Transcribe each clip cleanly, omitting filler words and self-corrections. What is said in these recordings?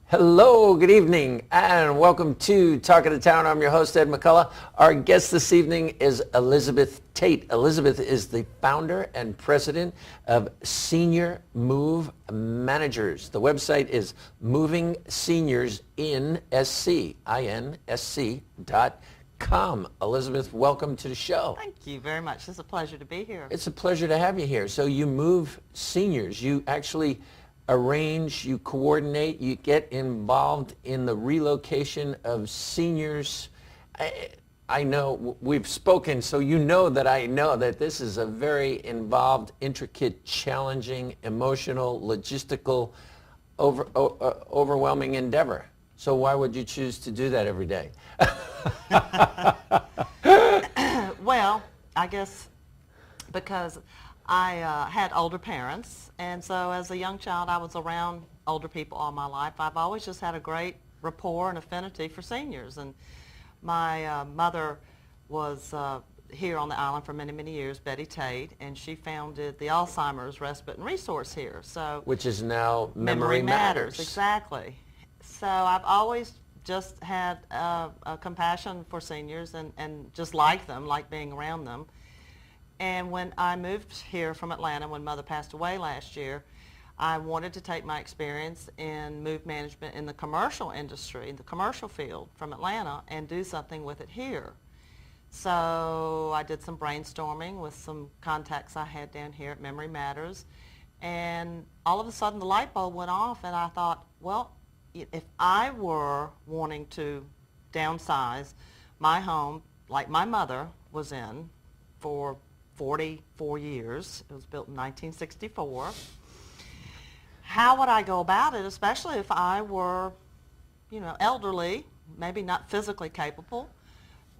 Hello, good evening, and welcome to Talk of the Town. I'm your host, Ed McCullough. Our guest this evening is Elizabeth Tate. Elizabeth is the founder and president of Senior Move Managers. The website is movingseniorsinsc.com. Elizabeth, welcome to the show. Thank you very much. It's a pleasure to be here. It's a pleasure to have you here. So you move seniors. You actually arrange, you coordinate, you get involved in the relocation of seniors. I know we've spoken, so you know that I know that this is a very involved, intricate, challenging, emotional, logistical, overwhelming endeavor. So why would you choose to do that every day? Well, I guess because I had older parents, and so as a young child I was around older people all my life. I've always just had a great rapport and affinity for seniors, and my mother was here on the island for many, many years, Betty Tate, and she founded the Alzheimer's Respite and Resource here. So which is now Memory Matters. Exactly. So I've always just had a compassion for seniors and just like them, like being around them. And when I moved here from Atlanta, when Mother passed away last year, I wanted to take my experience in move management in the commercial industry, in the commercial field from Atlanta, and do something with it here. So I did some brainstorming with some contacts I had down here at Memory Matters, and all of a sudden the light bulb went off, and I thought, well, if I were wanting to downsize my home like my mother was in for 44 years, it was built in 1964, how would I go about it, especially if I were, elderly, maybe not physically capable,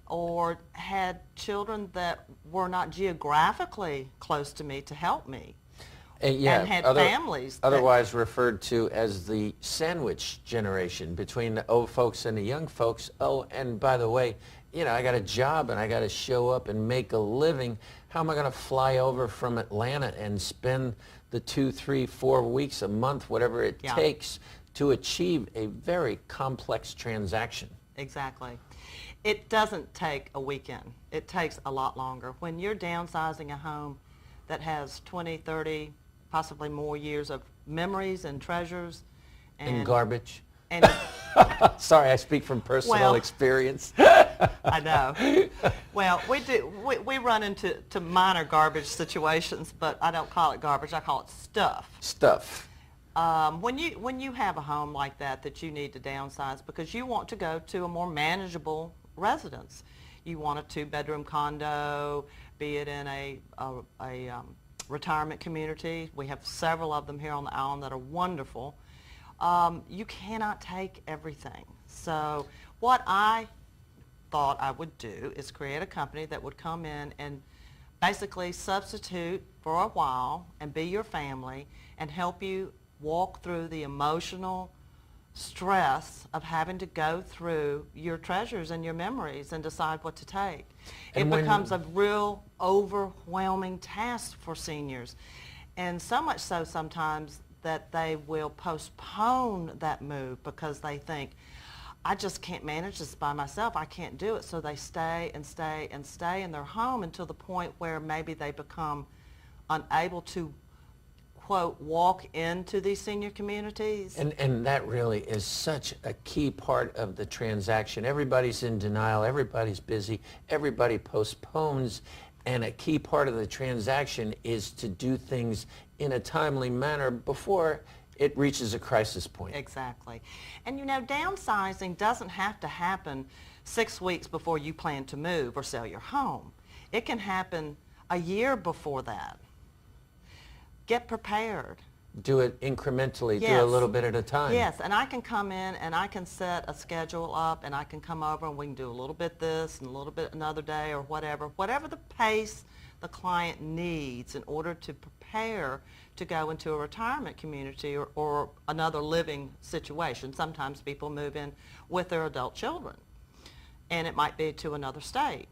or had children that were not geographically close to me to help me, and had families. Otherwise referred to as the sandwich generation between the old folks and the young folks. Oh, and by the way, I got a job and I got to show up and make a living. How am I going to fly over from Atlanta and spend the 2, 3, 4 weeks, a month, whatever it takes to achieve a very complex transaction? Exactly. It doesn't take a weekend. It takes a lot longer. When you're downsizing a home that has 20, 30, possibly more years of memories and treasures. And garbage. And sorry, I speak from personal experience. I know. Well, we run into minor garbage situations, but I don't call it garbage. I call it stuff. Stuff. When you have a home like that you need to downsize because you want to go to a more manageable residence. You want a 2-bedroom condo, be it in a retirement community. We have several of them here on the island that are wonderful. You cannot take everything. So what I thought I would do is create a company that would come in and basically substitute for a while and be your family and help you walk through the emotional stress of having to go through your treasures and your memories and decide what to take. It becomes a real overwhelming task for seniors, and so much so sometimes that they will postpone that move because they think, I just can't manage this by myself. I can't do it. So they stay and stay and stay in their home until the point where maybe they become unable to, quote, walk into these senior communities. And that really is such a key part of the transaction. Everybody's in denial. Everybody's busy. Everybody postpones. And a key part of the transaction is to do things in a timely manner before it reaches a crisis point. Exactly. And downsizing doesn't have to happen 6 weeks before you plan to move or sell your home. It can happen a year before that. Get prepared. Do it incrementally, yes. Do a little bit at a time. Yes, and I can come in and I can set a schedule up and I can come over and we can do a little bit this and a little bit another day or whatever the pace the client needs in order to prepare to go into a retirement community or another living situation. Sometimes people move in with their adult children, and it might be to another state.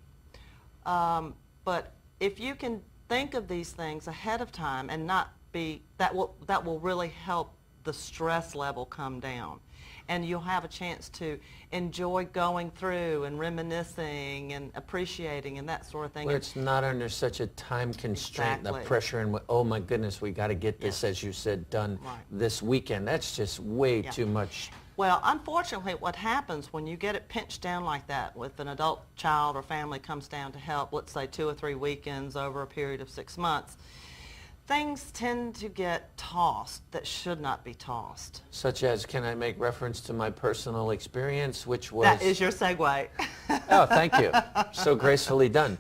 But if you can think of these things ahead of time and not be, that will really help the stress level come down. and you'll have a chance to enjoy going through and reminiscing and appreciating and that sort of thing. Where it's not under such a time constraint, Exactly. the pressure, and oh my goodness, we got to get this, Yes. as you said, done Right. this weekend. That's just way Yeah. too much. Well, unfortunately, what happens when you get it pinched down like that, with an adult child or family comes down to help, let's say 2 or 3 weekends over a period of 6 months, things tend to get tossed that should not be tossed. Such as, can I make reference to my personal experience, which was... That is your segue. Oh, thank you. So gracefully done.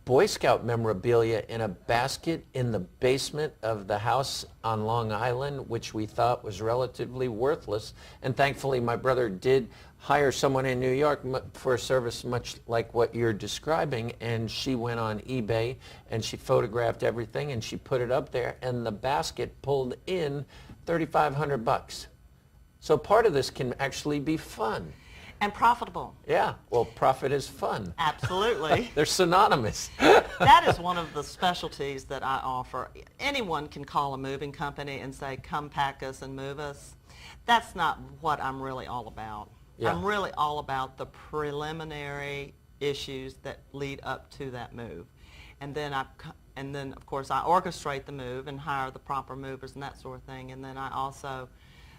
Boy Scout memorabilia in a basket in the basement of the house on Long Island, which we thought was relatively worthless. And thankfully, my brother did hire someone in New York for a service much like what you're describing. And she went on eBay and she photographed everything and she put it up there. And the basket pulled in $3,500. So part of this can actually be fun. And profitable. Yeah, well, profit is fun. Absolutely. They're synonymous. That is one of the specialties that I offer. Anyone can call a moving company and say, come pack us and move us. That's not what I'm really all about. Yeah. I'm really all about the preliminary issues that lead up to that move. And then of course, I orchestrate the move and hire the proper movers and that sort of thing. And then I also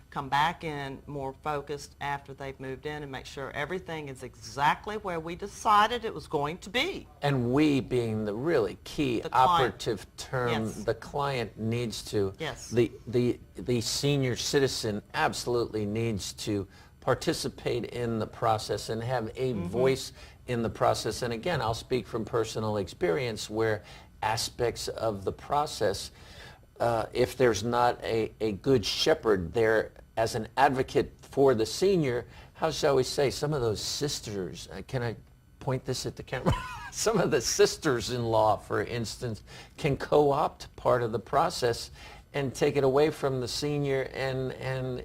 come back in more focused after they've moved in and make sure everything is exactly where we decided it was going to be. And we being the really key The client. operative term, Yes. the client needs to, Yes. the senior citizen absolutely needs to participate in the process and have a voice in the process. And again, I'll speak from personal experience where aspects of the process, if there's not a good shepherd there as an advocate for the senior, how shall we say, some of those sisters, can I point this at the camera? Some of the sisters-in-law, for instance, can co-opt part of the process and take it away from the senior, and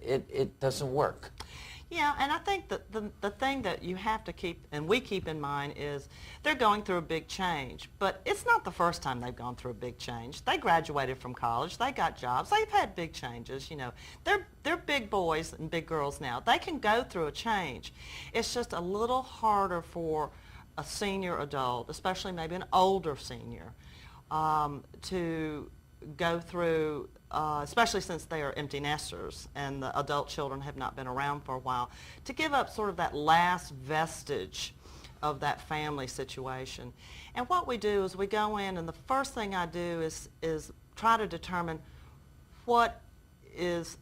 it doesn't work. Yeah, and I think that the thing that you have to keep, and we keep in mind, is they're going through a big change. But it's not the first time they've gone through a big change. They graduated from college. They got jobs. They've had big changes. You know, they're big boys and big girls now. They can go through a change. It's just a little harder for a senior adult, especially maybe an older senior, to go through, especially since they are empty nesters and the adult children have not been around for a while, to give up sort of that last vestige of that family situation. And what we do is we go in, and the first thing I do is try to determine what is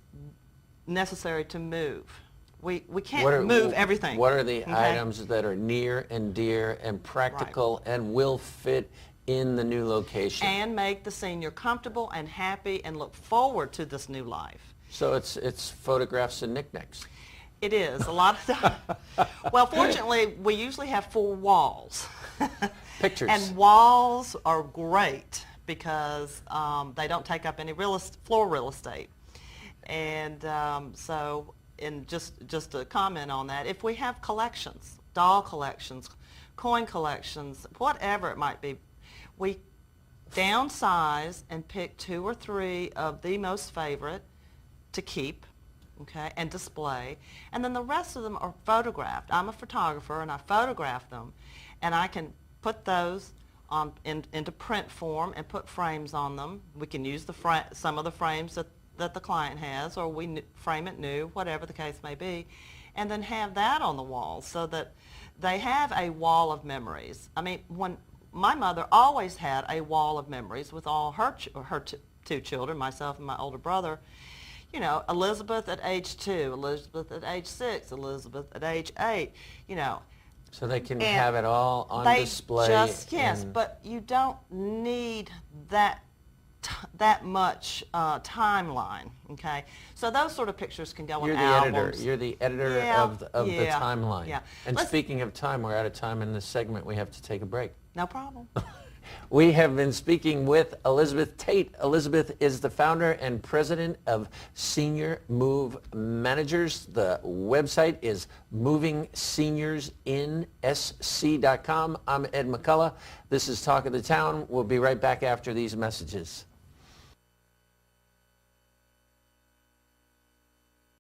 necessary to move. We can't move everything. What are the okay? items that are near and dear and practical and will fit in the new location? And make the senior comfortable and happy and look forward to this new life. So it's photographs and knickknacks. It is, a lot of time. Well, fortunately, we usually have 4 walls. Pictures. And walls are great because they don't take up any floor real estate. And just to comment on that, if we have collections, doll collections, coin collections, whatever it might be, we downsize and pick 2 or 3 of the most favorite to keep, okay, and display. And then the rest of them are photographed. I'm a photographer, and I photograph them, and I can put those into print form and put frames on them. We can use some of the frames that the client has, or we frame it new, whatever the case may be, and then have that on the wall so that they have a wall of memories. I mean, when my mother always had a wall of memories with all her 2 children, myself and my older brother. You know, Elizabeth at age 2, Elizabeth at age 6, Elizabeth at age 8, you know. So they can And have it all on display. Yes, but you don't need that much timeline, okay? So those sort of pictures can go in albums. You're the editor Yeah, of the timeline. yeah. And speaking of time, we're out of time in this segment. We have to take a break. No problem. We have been speaking with Elizabeth Tate. Elizabeth is the founder and president of Senior Move Managers. The website is movingseniorsInSC.com. I'm Ed McCullough. This is Talk of the Town. We'll be right back after these messages.